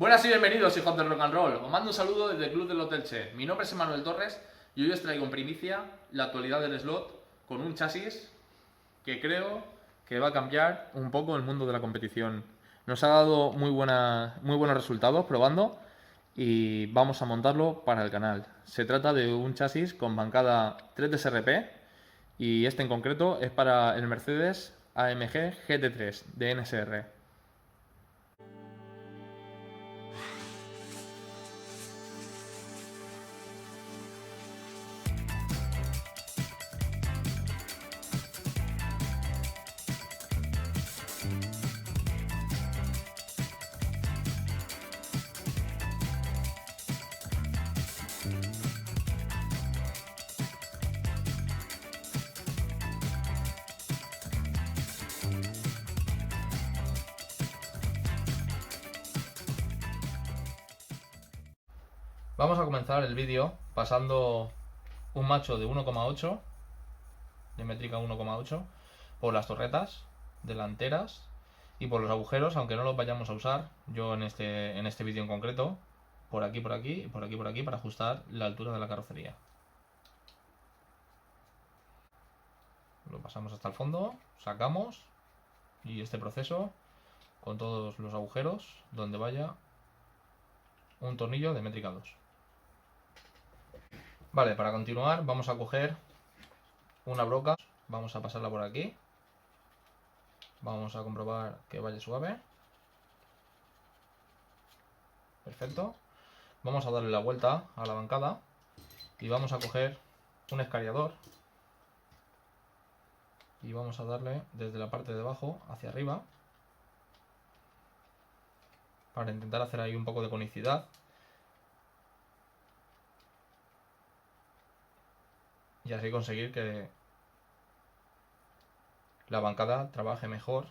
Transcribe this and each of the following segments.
Buenas y bienvenidos, hijos del rock and roll. Os mando un saludo desde el Club del Hotel Che. Mi nombre es Emanuel Torres y hoy os traigo en primicia la actualidad del slot con un chasis que creo que va a cambiar un poco el mundo de la competición. Nos ha dado muy buenos resultados probando y vamos a montarlo para el canal. Se trata de un chasis con bancada 3DSRP y este en concreto es para el Mercedes AMG GT3 de NSR. Vamos a comenzar el vídeo pasando un macho de 1,8, de métrica 1,8, por las torretas delanteras y por los agujeros, aunque no los vayamos a usar, yo en este vídeo en concreto, por aquí, y por aquí, para ajustar la altura de la carrocería. Lo pasamos hasta el fondo, sacamos y este proceso con todos los agujeros donde vaya un tornillo de métrica 2. Vale, para continuar vamos a coger una broca, vamos a pasarla por aquí, vamos a comprobar que vaya suave, perfecto, vamos a darle la vuelta a la bancada y vamos a coger un escariador y vamos a darle desde la parte de abajo hacia arriba para intentar hacer ahí un poco de conicidad. Y así conseguir que la bancada trabaje mejor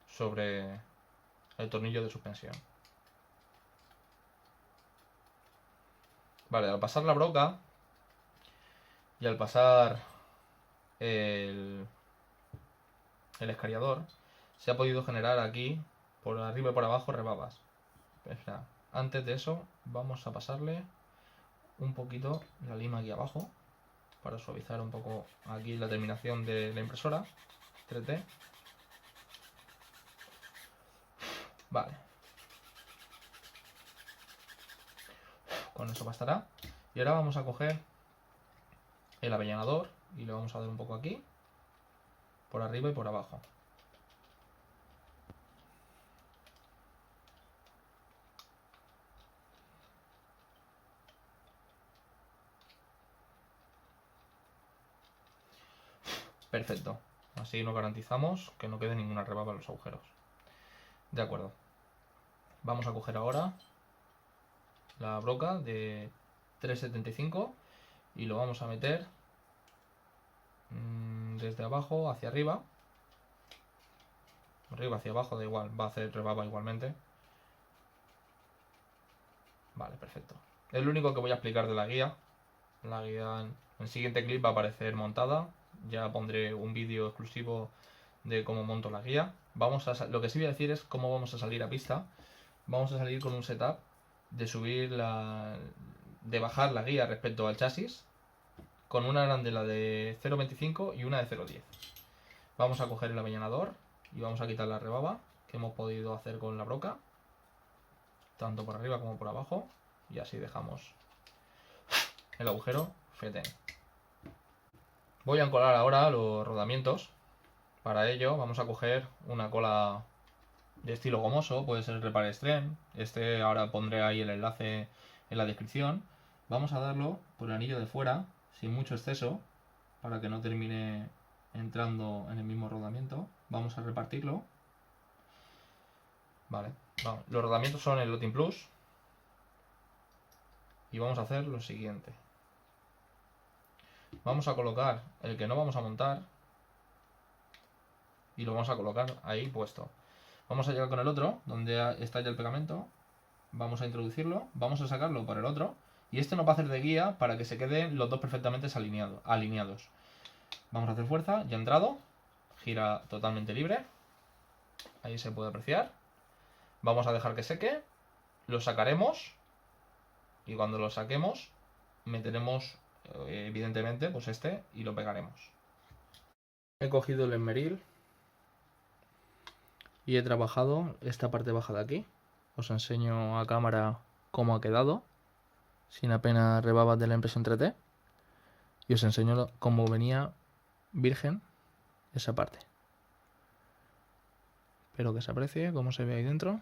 sobre el tornillo de suspensión. Vale, al pasar la broca y al pasar el escariador, se ha podido generar aquí, por arriba y por abajo, rebabas. Espera, antes de eso vamos a pasarle un poquito la lima aquí abajo para suavizar un poco aquí la terminación de la impresora 3D. Vale, con eso bastará. Y ahora vamos a coger el avellanador y le vamos a dar un poco aquí, por arriba y por abajo. Perfecto, así nos garantizamos que no quede ninguna rebaba en los agujeros. De acuerdo, vamos a coger ahora la broca de 3,75 y lo vamos a meter desde abajo hacia arriba, hacia abajo, da igual, va a hacer rebaba igualmente. Vale, perfecto. Es lo único que voy a explicar de la guía. La guía en el siguiente clip va a aparecer montada. Ya pondré un vídeo exclusivo de cómo monto la guía. Lo que sí voy a decir es cómo vamos a salir a pista. Vamos a salir con un setup de de bajar la guía respecto al chasis, con una arandela de 0,25 y una de 0,10. Vamos a coger el avellanador y vamos a quitar la rebaba que hemos podido hacer con la broca, tanto por arriba como por abajo, y así dejamos el agujero fetén. Voy a encolar ahora los rodamientos. Para ello vamos a coger una cola de estilo gomoso, puede ser Repar Extreme. Ahora pondré ahí el enlace en la descripción. Vamos a darlo por el anillo de fuera, sin mucho exceso, para que no termine entrando en el mismo rodamiento. Vamos a repartirlo. Vale, vamos. Los rodamientos son el Lotin Plus. Y vamos a hacer lo siguiente. Vamos a colocar el que no vamos a montar y lo vamos a colocar ahí puesto. Vamos a llegar con el otro, donde está ya el pegamento. Vamos a introducirlo, vamos a sacarlo por el otro. Y este nos va a hacer de guía para que se queden los dos perfectamente alineados. Vamos a hacer fuerza, ya ha entrado. Gira totalmente libre. Ahí se puede apreciar. Vamos a dejar que seque lo sacaremos y cuando lo saquemos meteremos evidentemente pues este y lo pegaremos. He cogido el esmeril y he trabajado esta parte baja de aquí. Os enseño a cámara cómo ha quedado, sin apenas rebabas de la impresión 3D. Y os enseño cómo venía virgen esa parte. Espero que se aprecie cómo se ve ahí dentro.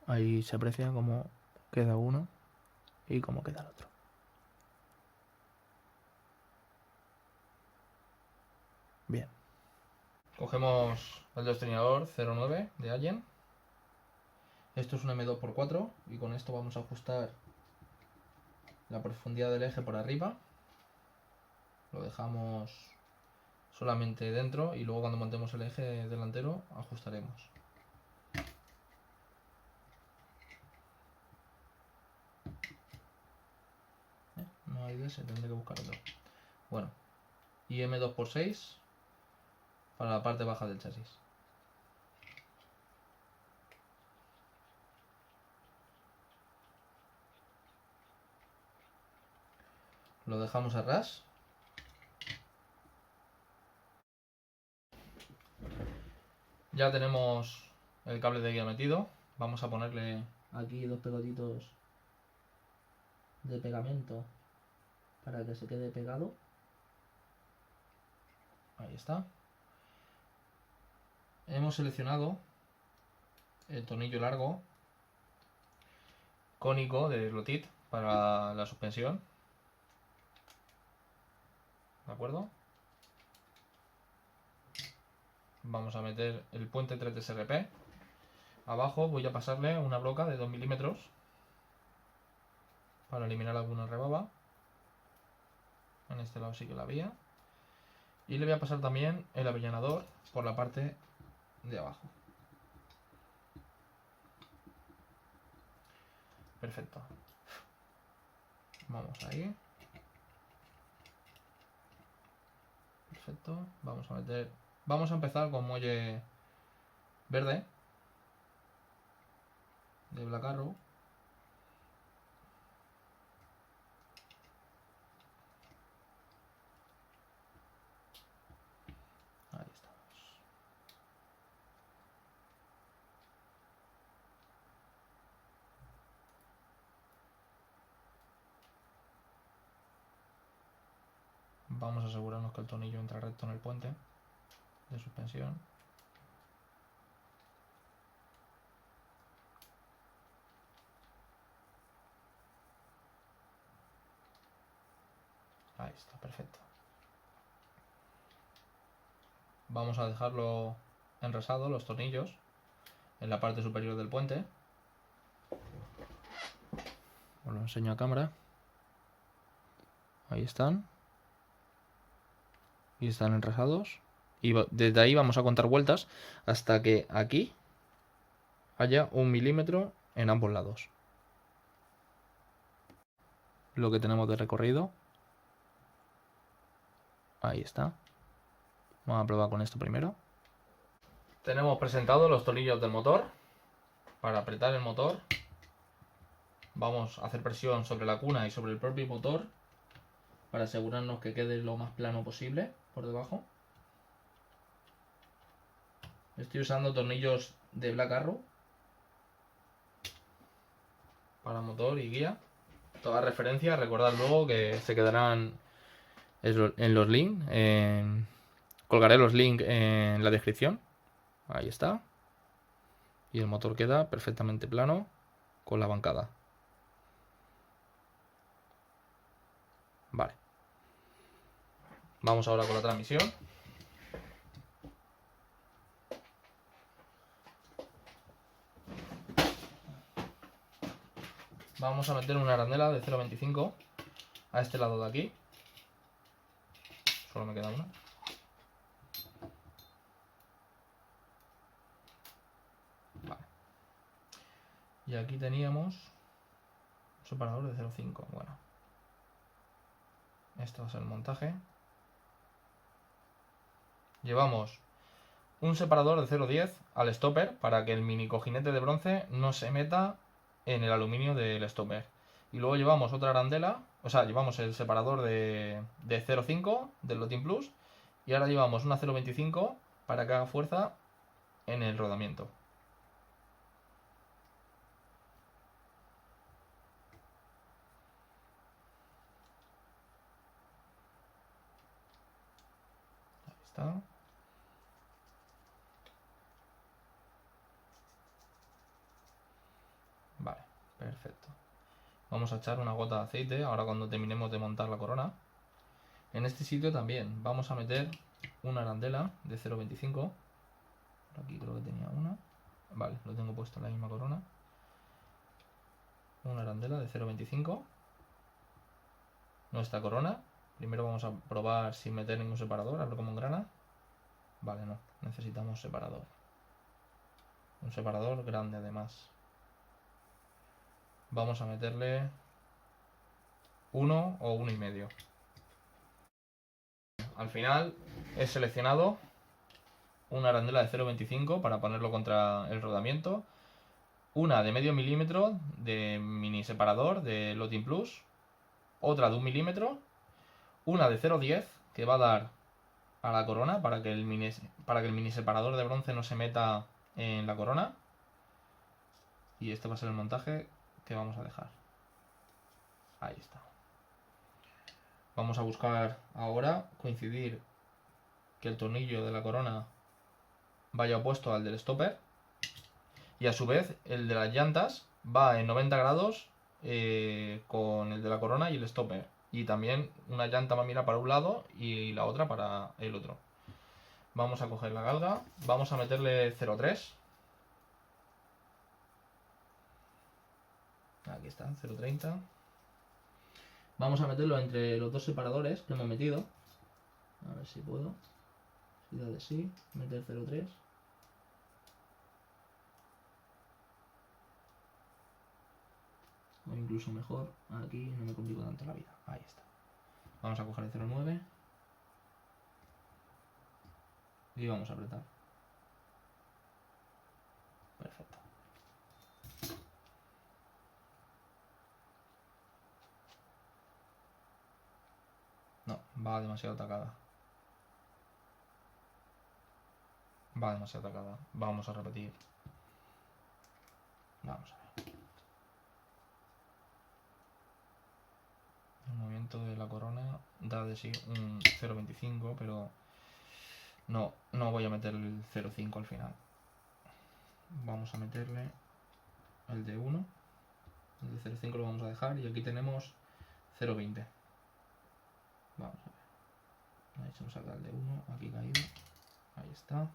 Ahí se aprecia cómo queda uno y cómo queda el otro. Bien. Cogemos el destornillador 09 de Allen. Esto es un M2x4 y con esto vamos a ajustar la profundidad del eje por arriba. Lo dejamos solamente dentro y luego cuando montemos el eje delantero ajustaremos. No hay de ese, tendré que buscar otro. Bueno, y M2x6 para la parte baja del chasis. Lo dejamos a ras. Ya tenemos el cable de guía metido. Vamos a ponerle aquí dos pegotitos de pegamento para que se quede pegado. Ahí está. Hemos seleccionado el tornillo largo cónico de Lotit para la suspensión. ¿De acuerdo? Vamos a meter el puente 3D SRP. Abajo voy a pasarle una broca de 2 milímetros para eliminar alguna rebaba. En este lado sí que la había. Y le voy a pasar también el avellanador por la parte de abajo. Perfecto. Vamos ahí. Perfecto. Vamos a empezar con muelle verde de Black Arrow. Ahí estamos. Vamos a asegurarnos que el tornillo entra recto en el puente de suspensión. Ahí está, perfecto. Vamos a dejarlo enrasado, los tornillos, en la parte superior del puente. Os lo enseño a cámara. Ahí están. Y están enrasados. Y desde ahí vamos a contar vueltas hasta que aquí haya 1 milímetro en ambos lados. Lo que tenemos de recorrido. Ahí está. Vamos a probar con esto primero. Tenemos presentados los tornillos del motor. Para apretar el motor vamos a hacer presión sobre la cuna y sobre el propio motor para asegurarnos que quede lo más plano posible por debajo. Estoy usando tornillos de Black Arrow para motor y guía. Todas referencias, recordad luego que se quedarán en los links. Colgaré los links en la descripción. Ahí está. Y el motor queda perfectamente plano con la bancada. Vale. Vamos ahora con la transmisión. Vamos a meter una arandela de 0,25 a este lado de aquí. Solo me queda una. Vale. Y aquí teníamos un separador de 0,5. Bueno. Este va a ser el montaje. Llevamos un separador de 0,10 al stopper para que el mini cojinete de bronce no se meta en el aluminio del stopper. Y luego llevamos otra arandela, o sea, llevamos el separador de 0,5 del Lotin Plus. Y ahora llevamos una 0,25 para que haga fuerza en el rodamiento. Ahí está. Vale, perfecto. Vamos a echar una gota de aceite ahora cuando terminemos de montar la corona. En este sitio también vamos a meter una arandela de 0,25. Por aquí creo que tenía una. Vale, lo tengo puesto en la misma corona. Una arandela de 0,25. Nuestra corona. Primero vamos a probar sin meter ningún separador, a ver cómo engrana. Vale, no, necesitamos separador. Un separador grande además. Vamos a meterle 1 o 1,5. Al final he seleccionado una arandela de 0,25 para ponerlo contra el rodamiento. Una de medio milímetro de mini separador de Lotin Plus. Otra de 1 milímetro. Una de 0,10 que va a dar a la corona para que el mini separador de bronce no se meta en la corona. Y este va a ser el montaje que vamos a dejar. Ahí está. Vamos a buscar ahora coincidir que el tornillo de la corona vaya opuesto al del stopper. Y a su vez el de las llantas va en 90 grados con el de la corona y el stopper. Y también una llanta va a mirar para un lado y la otra para el otro. Vamos a coger la galga. Vamos a meterle 0,3. Aquí está, 0,30. Vamos a meterlo entre los dos separadores que hemos metido. A ver si puedo. Si da de sí, meter 0,3. O incluso mejor, aquí no me complico tanto la vida. Ahí está. Vamos a coger el 0,9. Y vamos a apretar. Perfecto. No, va demasiado atacada. Va demasiado atacada. Vamos a repetir. Vamos a ver. El movimiento de la corona da de sí un 0,25, pero no voy a meter el 0,5 al final. Vamos a meterle el de 1. El de 0,5 lo vamos a dejar y aquí tenemos 0,20. Vamos a ver. Ahí se nos saca el de 1, aquí caído. Ahí está.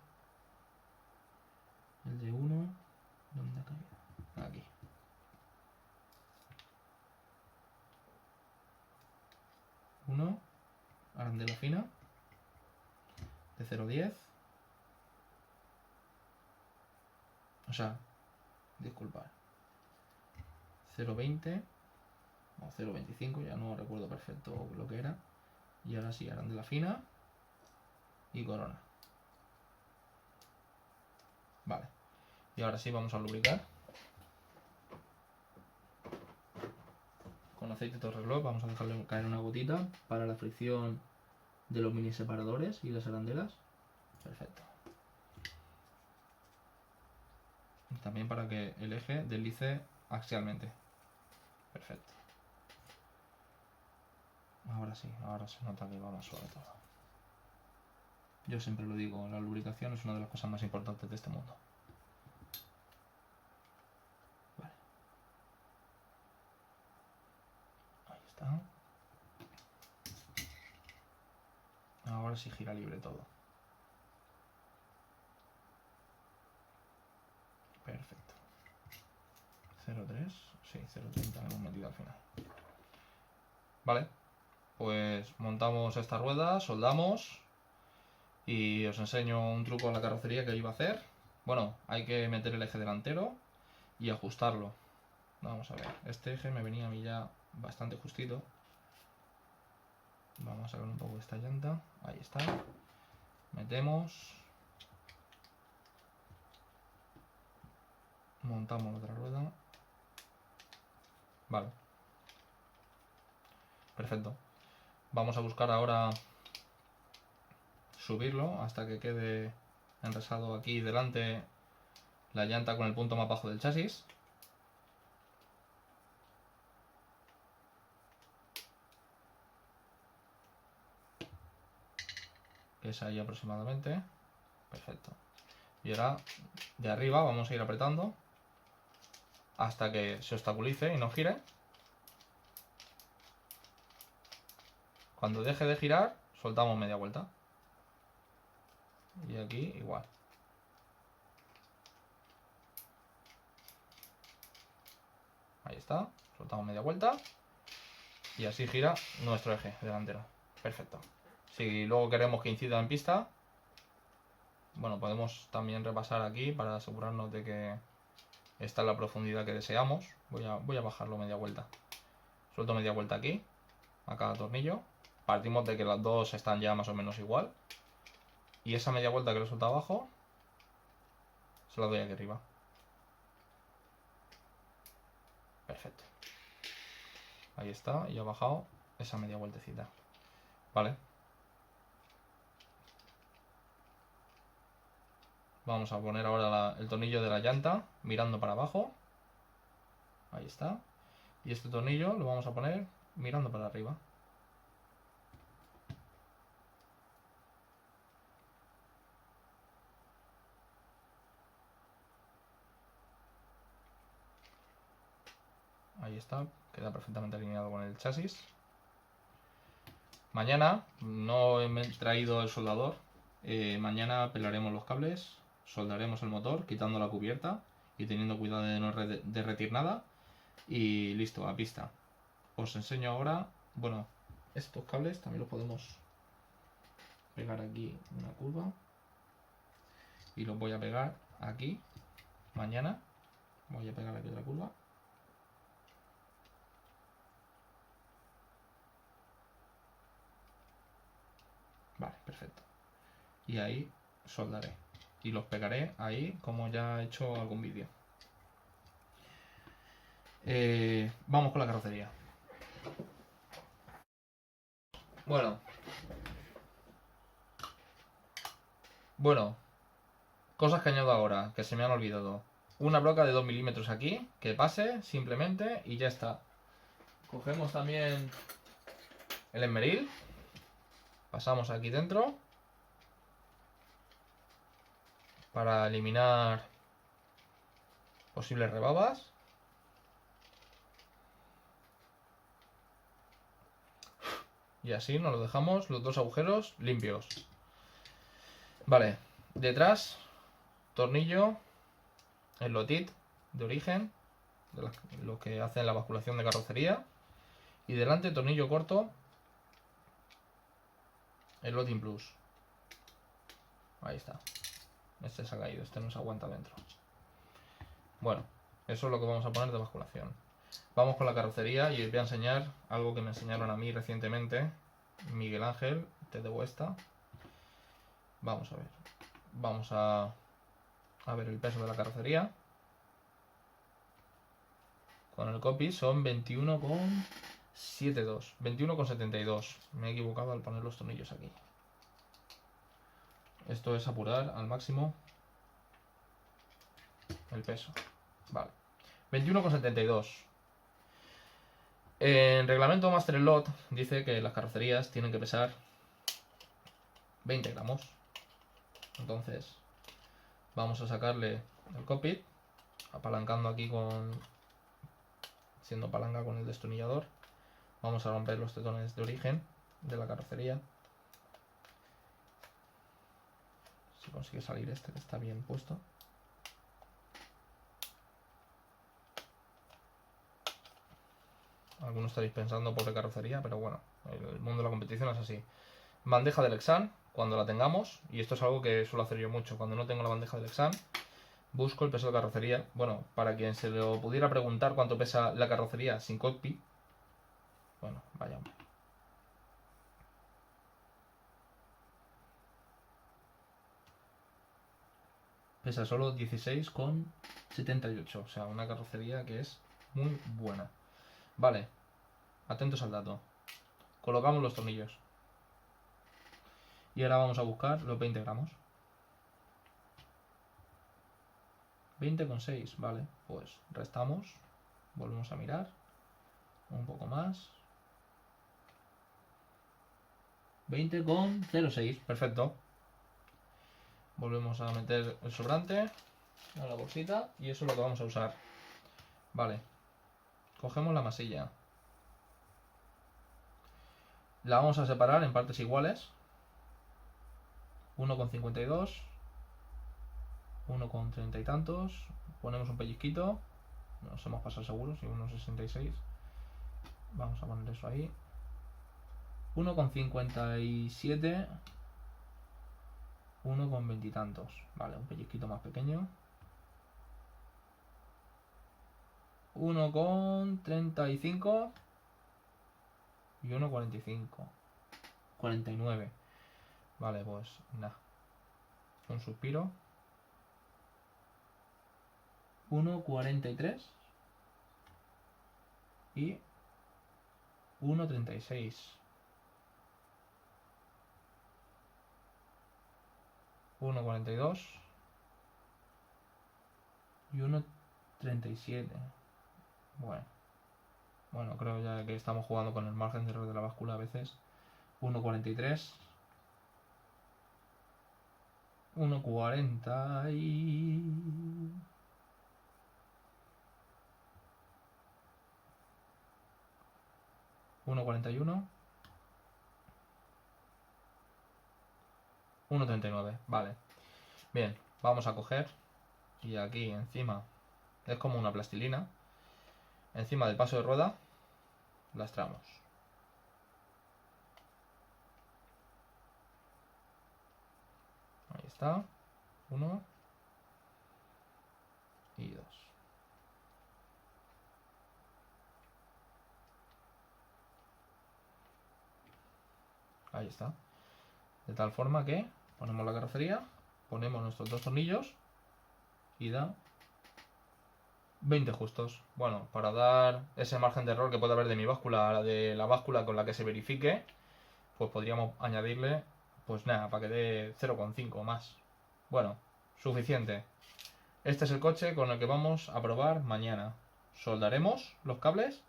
El de 1, ¿dónde ha caído? Aquí. Uno, arandela fina, de 0,10. O sea, disculpad. 0,20 o 0,25, ya no recuerdo perfecto lo que era. Y ahora sí, arandela fina y corona. Vale. Y ahora sí vamos a lubricar. Con aceite Torreglove vamos a dejarle caer una gotita para la fricción de los mini separadores y las arandelas. Perfecto. Y también para que el eje deslice axialmente. Perfecto. Ahora sí, ahora se nota que va más suave todo. Yo siempre lo digo, la lubricación es una de las cosas más importantes de este mundo. Vale. Ahí está. Ahora sí gira libre todo. Perfecto. 0,3. Sí, 0,30 hemos metido al final. Vale. Pues montamos esta rueda, soldamos y os enseño un truco en la carrocería que iba a hacer. Bueno, hay que meter el eje delantero y ajustarlo. Vamos a ver, este eje me venía a mí ya bastante justito. Vamos a sacar un poco de esta llanta. Ahí está. Metemos. Montamos la otra rueda. Vale. Perfecto. Vamos a buscar ahora subirlo hasta que quede enresado aquí delante la llanta con el punto más bajo del chasis. Que es ahí aproximadamente. Perfecto. Y ahora de arriba vamos a ir apretando hasta que se obstaculice y no gire. Cuando deje de girar, soltamos media vuelta. Y aquí igual. Ahí está, soltamos media vuelta. Y así gira nuestro eje delantero. Perfecto. Si luego queremos que incida en pista, bueno, podemos también repasar aquí para asegurarnos de que está en la profundidad que deseamos. Voy a bajarlo media vuelta. Suelto media vuelta aquí, a cada tornillo. Partimos de que las dos están ya más o menos igual. Y esa media vuelta que le suelto abajo, se la doy aquí arriba. Perfecto. Ahí está, y ha bajado esa media vueltecita. Vale. Vamos a poner ahora el tornillo de la llanta mirando para abajo. Ahí está. Y este tornillo lo vamos a poner mirando para arriba. Ahí está, queda perfectamente alineado con el chasis. Mañana no he traído el soldador. Mañana pelaremos los cables, soldaremos el motor quitando la cubierta y teniendo cuidado de no derretir nada. Y listo, a pista. Os enseño ahora, bueno, estos cables también los podemos pegar aquí en una curva. Y los voy a pegar aquí mañana. Voy a pegar aquí otra curva. Vale, perfecto. Y ahí soldaré. Y los pegaré ahí como ya he hecho algún vídeo. Vamos con la carrocería. Bueno, cosas que añado ahora, que se me han olvidado. Una broca de 2 milímetros aquí, que pase simplemente y ya está. Cogemos también el esmeril. Pasamos aquí dentro para eliminar posibles rebabas. Y así nos lo dejamos los dos agujeros limpios. Vale, detrás, tornillo, el lotit de origen, lo que hacen la basculación de carrocería. Y delante, tornillo corto, el Lotin Plus. Ahí está. Este se ha caído, este no se aguanta dentro. Bueno, eso es lo que vamos a poner de basculación. Vamos con la carrocería y os voy a enseñar algo que me enseñaron a mí recientemente Miguel Ángel, te debo esta. Vamos a ver. Vamos a ver el peso de la carrocería. Con el copy son 21,72. 21,72. Me he equivocado al poner los tornillos aquí. Esto es apurar al máximo el peso. Vale. 21,72. En reglamento Master Lot dice que las carrocerías tienen que pesar 20 gramos. Entonces vamos a sacarle el cockpit, apalancando aquí siendo palanca con el destornillador. Vamos a romper los tetones de origen de la carrocería. Si consigue salir este, que está bien puesto. Algunos estaréis pensando pobre carrocería, pero bueno, el mundo de la competición es así. Bandeja del Lexan, cuando la tengamos, y esto es algo que suelo hacer yo mucho, cuando no tengo la bandeja del Lexan, busco el peso de carrocería. Bueno, para quien se lo pudiera preguntar cuánto pesa la carrocería sin cockpit, bueno, vaya hombre. pesa solo 16,78. O sea, una carrocería que es muy buena. Vale, atentos al dato. Colocamos los tornillos. Y ahora vamos a buscar los 20 gramos. 20,6, vale. Pues restamos. Volvemos a mirar. Un poco más. 20,06, perfecto. Volvemos a meter el sobrante a la bolsita y eso es lo que vamos a usar. Vale. Cogemos la masilla. La vamos a separar en partes iguales. 1,52. 1,30 y tantos. Ponemos un pellizquito. Nos hemos pasado seguros. Y 1,66. Vamos a poner eso ahí. 1,57. 1,20 y tantos. Vale, un pellizquito más pequeño. 1,35 y 1,45. 49. Vale, pues nada. Un suspiro. 1,43 y 1,36. 1,42 y 1,37. Bueno, creo ya que estamos jugando con el margen de error de la báscula a veces. 1,43. 1,40 y 1,41. 1,39. Vale. Bien, vamos a coger y aquí encima es como una plastilina. Encima del paso de rueda lastramos. Ahí está. 1 y 2. Ahí está. De tal forma que ponemos la carrocería, ponemos nuestros dos tornillos y da 20 justos. Bueno, para dar ese margen de error que puede haber de mi báscula a la de la báscula con la que se verifique, pues podríamos añadirle, pues nada, para que dé 0,5 más. Bueno, suficiente. Este es el coche con el que vamos a probar mañana. Soldaremos los cables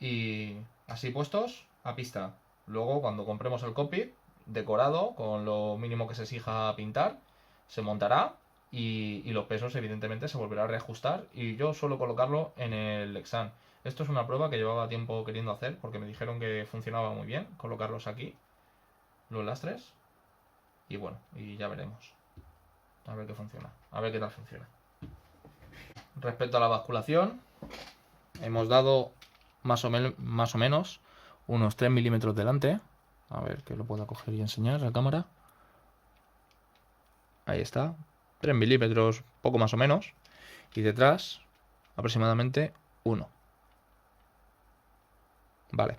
y así puestos a pista. Luego, cuando compremos el cockpit decorado con lo mínimo que se exija pintar, se montará y los pesos evidentemente se volverá a reajustar y yo suelo colocarlo en el Lexan. Esto es una prueba que llevaba tiempo queriendo hacer porque me dijeron que funcionaba muy bien colocarlos aquí, los lastres, y bueno, y ya veremos a ver qué funciona, a ver qué tal funciona. Respecto a la basculación, hemos dado más o menos unos 3 milímetros delante. A ver que lo pueda coger y enseñar a la cámara. Ahí está. 3 milímetros, poco más o menos. Y detrás, aproximadamente 1. Vale.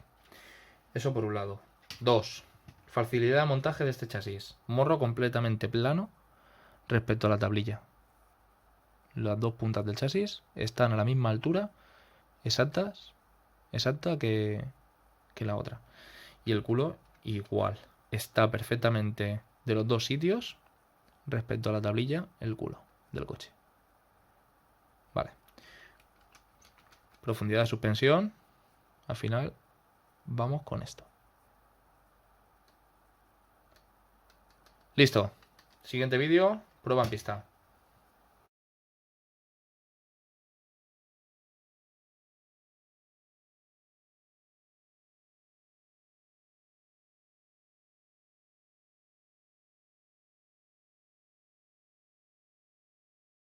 Eso por un lado. 2. Facilidad de montaje de este chasis. Morro completamente plano respecto a la tablilla. Las dos puntas del chasis están a la misma altura, exacta que la otra. Y el culo igual. Está perfectamente de los dos sitios respecto a la tablilla el culo del coche. Vale. Profundidad de suspensión. Al final vamos con esto. Listo. Siguiente vídeo, prueba en pista.